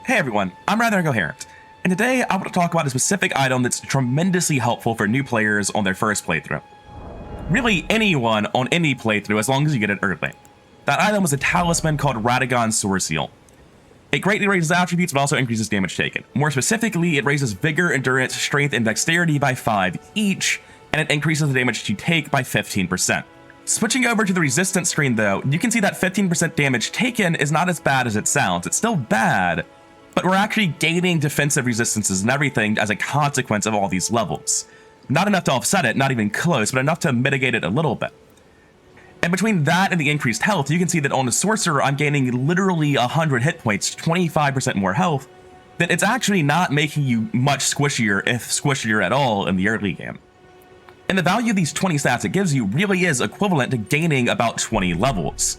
Hey everyone, I'm Rather Incoherent, and today I want to talk about a specific item that's tremendously helpful for new players on their first playthrough. Really anyone on any playthrough as long as you get it early. That item was a talisman called Radagon Sorseal. It greatly raises attributes but also increases damage taken. More specifically, it raises Vigor, Endurance, Strength, and Dexterity by 5 each, and it increases the damage you take by 15%. Switching over to the resistance screen though, you can see that 15% damage taken is not as bad as it sounds. It's still bad, but we're actually gaining defensive resistances and everything as a consequence of all these levels. Not enough to offset it, not even close, but enough to mitigate it a little bit. And between that and the increased health, you can see that on the Sorcerer, I'm gaining literally 100 hit points, 25% more health, that it's actually not making you much squishier, if squishier at all, in the early game. And the value of these 20 stats it gives you really is equivalent to gaining about 20 levels.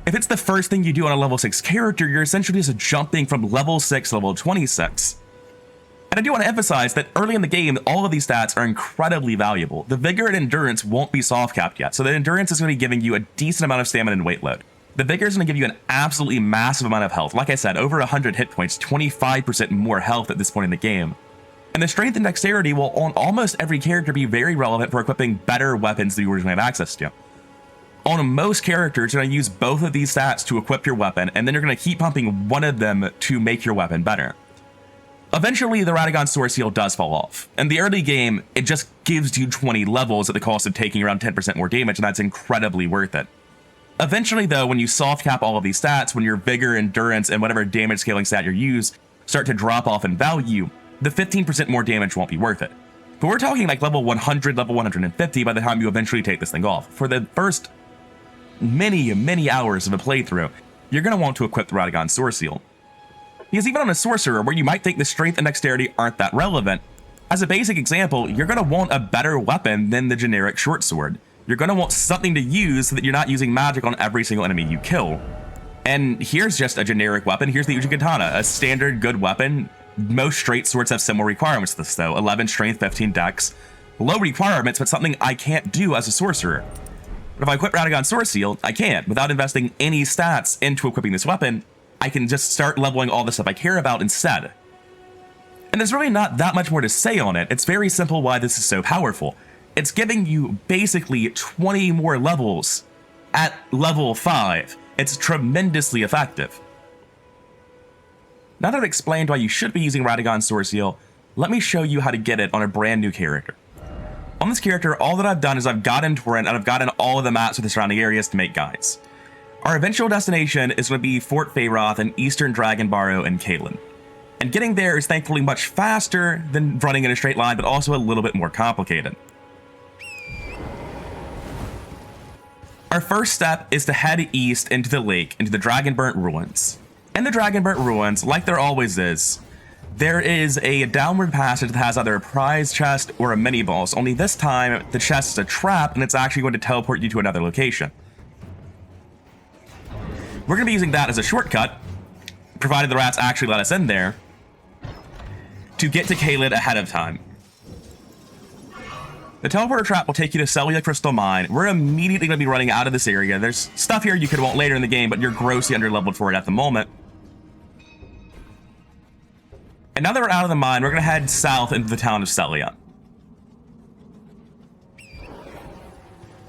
If it's the first thing you do on a level 6 character, you're essentially just jumping from level 6 to level 26. And I do want to emphasize that early in the game, all of these stats are incredibly valuable. The Vigor and Endurance won't be soft capped yet, so the Endurance is going to be giving you a decent amount of stamina and weight load. The Vigor is going to give you an absolutely massive amount of health. Like I said, over 100 hit points, 25% more health at this point in the game. And the Strength and Dexterity will on almost every character be very relevant for equipping better weapons that you originally have access to. On most characters, you're going to use both of these stats to equip your weapon, and then you're going to keep pumping one of them to make your weapon better. Eventually, the Radagon Sorseal does fall off. In the early game, it just gives you 20 levels at the cost of taking around 10% more damage, and that's incredibly worth it. Eventually, though, when you soft cap all of these stats, when your Vigor, Endurance, and whatever damage scaling stat you use start to drop off in value, the 15% more damage won't be worth it. But we're talking like level 100, level 150 by the time you eventually take this thing off. For the first many hours of a playthrough, you're going to want to equip the Radagon Sorseal. Because even on a Sorcerer, where you might think the Strength and Dexterity aren't that relevant, as a basic example, you're going to want a better weapon than the generic short sword. You're going to want something to use so that you're not using magic on every single enemy you kill. And here's just a generic weapon. Here's the Uji Katana, a standard good weapon. Most straight swords have similar requirements to this though, 11 strength, 15 dex. Low requirements, but something I can't do as a sorcerer. But if I equip Radagon Sorseal, I can. Without investing any stats into equipping this weapon, I can just start leveling all the stuff I care about instead. And there's really not that much more to say on it. It's very simple why this is so powerful. It's giving you basically 20 more levels at level 5. It's tremendously effective. Now that I've explained why you should be using Radagon Sorseal, let me show you how to get it on a brand new character. On this character, all that I've done is I've gotten Torrent and I've gotten all of the maps of the surrounding areas to make guides. Our eventual destination is going to be Fort Feyroth and Eastern Dragonbarrow and Caelin. And getting there is thankfully much faster than running in a straight line, but also a little bit more complicated. Our first step is to head east into the lake, into the Dragonburnt Ruins. In the Dragonburnt Ruins, like there always is, there is a downward passage that has either a prize chest or a mini-boss, only this time the chest is a trap and it's actually going to teleport you to another location. We're going to be using that as a shortcut, provided the rats actually let us in there, to get to Caelin ahead of time. The teleporter trap will take you to Sellia Crystal Mine. We're immediately going to be running out of this area. There's stuff here you could want later in the game, but you're grossly underleveled for it at the moment. And now that we're out of the mine, we're going to head south into the town of Sellia.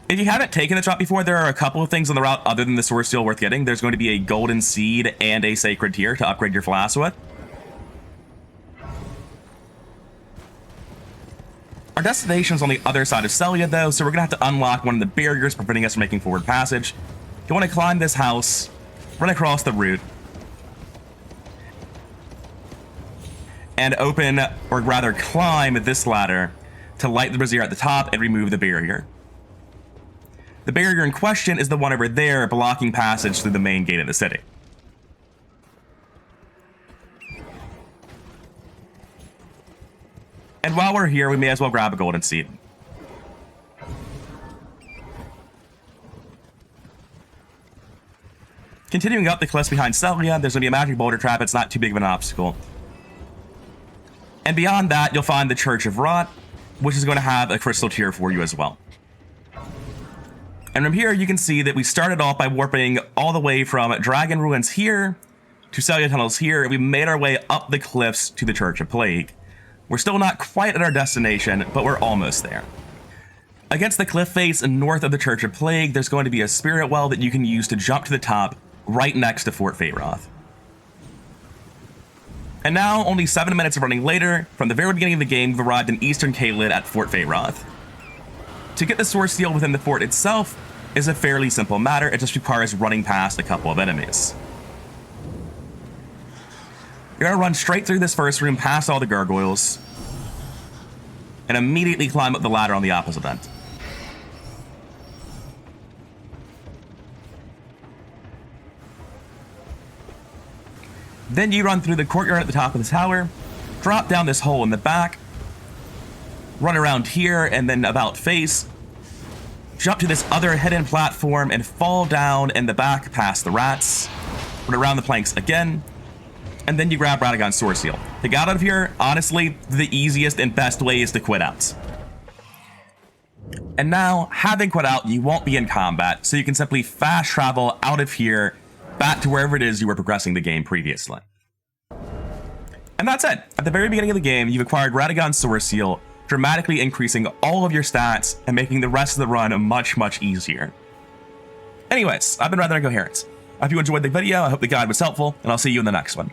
If you haven't taken the trap before, there are a couple of things on the route other than the Sorseal worth getting. There's going to be a golden seed and a sacred tear to upgrade your flask with. Our destination's on the other side of Sellia though, so we're going to have to unlock one of the barriers preventing us from making forward passage. You want to climb this house, run across the route, and open, or rather climb this ladder to light the brazier at the top and remove the barrier. The barrier in question is the one over there blocking passage through the main gate of the city. And while we're here, we may as well grab a golden seed. Continuing up the cliffs behind Sellia, there's going to be a magic boulder trap. It's not too big of an obstacle. And beyond that, you'll find the Church of Rot, which is going to have a crystal tier for you as well. And from here, you can see that we started off by warping all the way from Dragon Ruins here to cellular tunnels here, and we made our way up the cliffs to the Church of Plague. We're still not quite at our destination, but we're almost there. Against the cliff face and north of the Church of Plague, there's going to be a spirit well that you can use to jump to the top right next to Fort Feyroth. And now, only 7 minutes of running later, from the very beginning of the game, we've arrived in Eastern Caelid at Fort Feyroth. To get the Sorseal within the fort itself is a fairly simple matter. It just requires running past a couple of enemies. You're going to run straight through this first room, past all the gargoyles, and immediately climb up the ladder on the opposite end. Then you run through the courtyard at the top of the tower, drop down this hole in the back, run around here and then about face, jump to this other hidden platform and fall down in the back past the rats, run around the planks again, and then you grab Radagon's Sorseal. To get out of here, honestly, the easiest and best way is to quit out. And now, having quit out, you won't be in combat, so you can simply fast travel out of here back to wherever it is you were progressing the game previously. And that's it. At the very beginning of the game, you've acquired Radagon's Sorseal, dramatically increasing all of your stats and making the rest of the run much, much easier. Anyways, I've been rather incoherent. I hope you enjoyed the video, I hope the guide was helpful, and I'll see you in the next one.